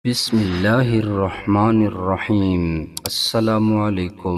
بسم اللہ الرحمن الرحیم۔ السلام علیکم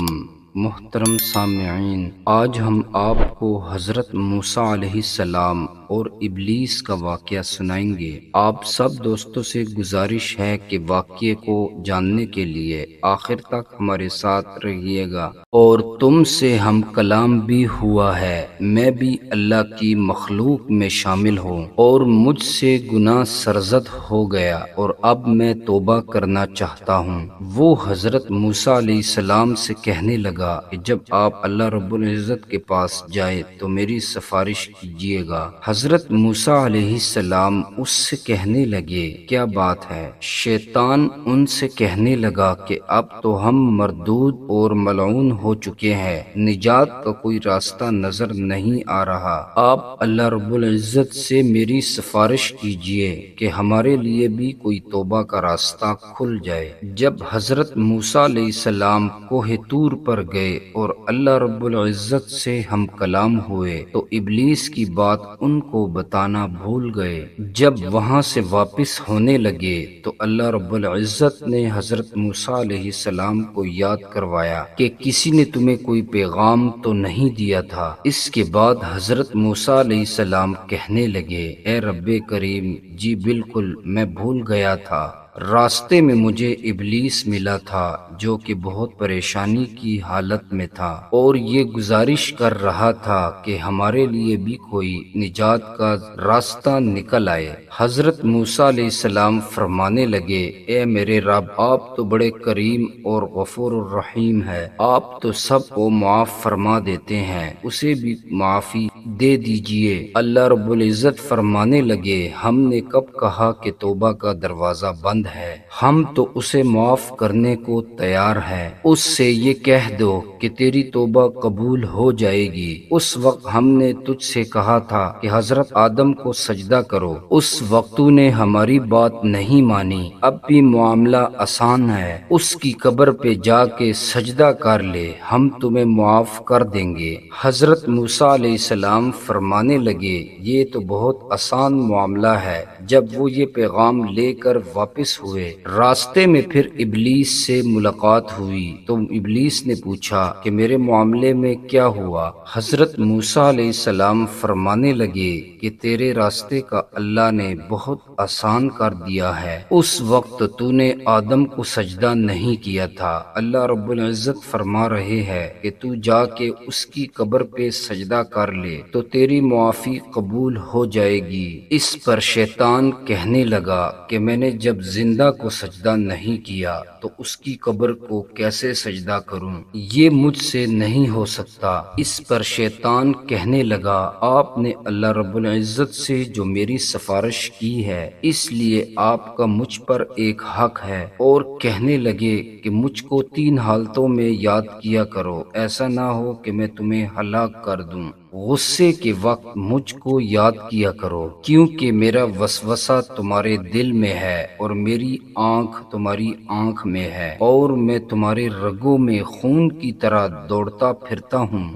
محترم سامعین، آج ہم آپ کو حضرت موسیٰ علیہ السلام اور ابلیس کا واقعہ سنائیں گے۔ آپ سب دوستوں سے گزارش ہے کہ واقعے کو جاننے کے لیے آخر تک ہمارے ساتھ رہیے گا، اور تم سے ہم کلام بھی ہوا ہے، میں بھی اللہ کی مخلوق میں شامل ہوں، اور مجھ سے گناہ سرزد ہو گیا اور اب میں توبہ کرنا چاہتا ہوں۔ وہ حضرت موسیٰ علیہ السلام سے کہنے لگا کہ جب آپ اللہ رب العزت کے پاس جائے تو میری سفارش کیجیے گا۔ حضرت موسیٰ علیہ السلام اس سے کہنے لگے، کیا بات ہے؟ شیطان ان سے کہنے لگا کہ اب تو ہم مردود اور ملعون ہو چکے ہیں، نجات کا کوئی راستہ نظر نہیں آ رہا۔ آپ اللہ رب العزت سے میری سفارش کیجیے کہ ہمارے لیے بھی کوئی توبہ کا راستہ کھل جائے۔ جب حضرت موسیٰ علیہ السلام کوہ طور پر گئے اور اللہ رب العزت سے ہم کلام ہوئے تو ابلیس کی بات ان کو بتانا بھول گئے۔ جب وہاں سے واپس ہونے لگے تو اللہ رب العزت نے حضرت موسیٰ علیہ السلام کو یاد کروایا کہ کسی نے تمہیں کوئی پیغام تو نہیں دیا تھا۔ اس کے بعد حضرت موسیٰ علیہ السلام کہنے لگے، اے رب کریم، جی بالکل میں بھول گیا تھا۔ راستے میں مجھے ابلیس ملا تھا جو کہ بہت پریشانی کی حالت میں تھا اور یہ گزارش کر رہا تھا کہ ہمارے لیے بھی کوئی نجات کا راستہ نکل آئے۔ حضرت موسیٰ علیہ السلام فرمانے لگے، اے میرے رب، آپ تو بڑے کریم اور غفور الرحیم ہے، آپ تو سب کو معاف فرما دیتے ہیں، اسے بھی معافی دے دیجئے۔ اللہ رب العزت فرمانے لگے، ہم نے کب کہا کہ توبہ کا دروازہ بند ہے؟ ہم تو اسے معاف کرنے کو تیار ہیں۔ اس سے یہ کہہ دو کہ تیری توبہ قبول ہو جائے گی۔ اس وقت ہم نے تجھ سے کہا تھا کہ حضرت آدم کو سجدہ کرو، اس وقت تو نے ہماری بات نہیں مانی، اب بھی معاملہ آسان ہے، اس کی قبر پہ جا کے سجدہ کر لے، ہم تمہیں معاف کر دیں گے۔ حضرت موسیٰ علیہ السلام فرمانے لگے، یہ تو بہت آسان معاملہ ہے۔ جب وہ یہ پیغام لے کر واپس ہوئے، راستے میں پھر ابلیس سے ملاقات ہوئی تو ابلیس نے پوچھا کہ میرے معاملے میں کیا ہوا؟ حضرت موسیٰ علیہ السلام فرمانے لگے کہ تیرے راستے کا اللہ نے بہت آسان کر دیا ہے، اس وقت تو نے آدم کو سجدہ نہیں کیا تھا، اللہ رب العزت فرما رہے ہیں کہ تو جا کے اس کی قبر پہ سجدہ کر لے تو تیری معافی قبول ہو جائے گی۔ اس پر شیطان کہنے لگا کہ میں نے جب زندہ کو سجدہ نہیں کیا تو اس کی قبر کو کیسے سجدہ کروں؟ یہ مجھ سے نہیں ہو سکتا۔ اس پر شیطان کہنے لگا، آپ نے اللہ رب العزت سے جو میری سفارش کی ہے اس لیے آپ کا مجھ پر ایک حق ہے، اور کہنے لگے کہ مجھ کو 3 حالتوں میں یاد کیا کرو، ایسا نہ ہو کہ میں تمہیں ہلاک کر دوں۔ غصے کے وقت مجھ کو یاد کیا کرو، کیونکہ میرا وسوسہ تمہارے دل میں ہے اور میری آنکھ تمہاری آنکھ میں ہے، اور میں تمہارے رگوں میں خون کی طرح دوڑتا پھرتا ہوں۔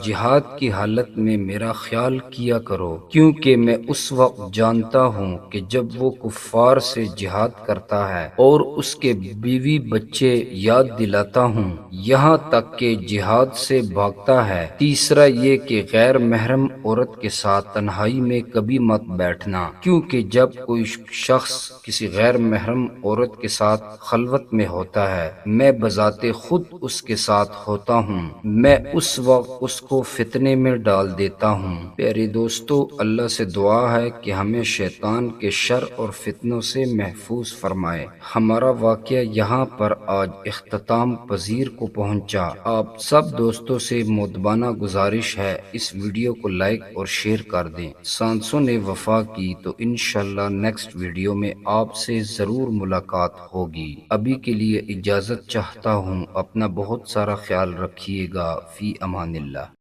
جہاد کی حالت میں میرا خیال کیا کرو، کیونکہ میں اس وقت جانتا ہوں کہ جب وہ کفار سے جہاد کرتا ہے اور اس کے بیوی بچے یاد دلاتا ہوں، یہاں تک کہ جہاد سے بھاگتا ہے۔ تیسرا یہ کہ غیر محرم عورت کے ساتھ تنہائی میں کبھی مت بیٹھنا، کیونکہ جب کوئی شخص کسی غیر محرم عورت کے ساتھ خلوت میں ہوتا ہے، میں بذات خود اس کے ساتھ ہوتا ہوں، میں اس وقت اس کو فتنے میں ڈال دیتا ہوں۔ پیارے دوستو، اللہ سے دعا ہے کہ ہمیں شیطان کے شر اور فتنوں سے محفوظ فرمائے۔ ہمارا واقعہ یہاں پر آج اختتام پذیر کو پہنچا۔ آپ سب دوستوں سے مؤدبانہ گزارش ہے، اس ویڈیو کو لائک اور شیئر کر دیں۔ سانسوں نے وفا کی تو انشاءاللہ نیکسٹ ویڈیو میں آپ سے ضرور ملاقات ہوگی۔ ابھی کے لیے اجازت چاہتا ہوں، اپنا بہت سارا خیال رکھیے گا۔ فی امان اللہ۔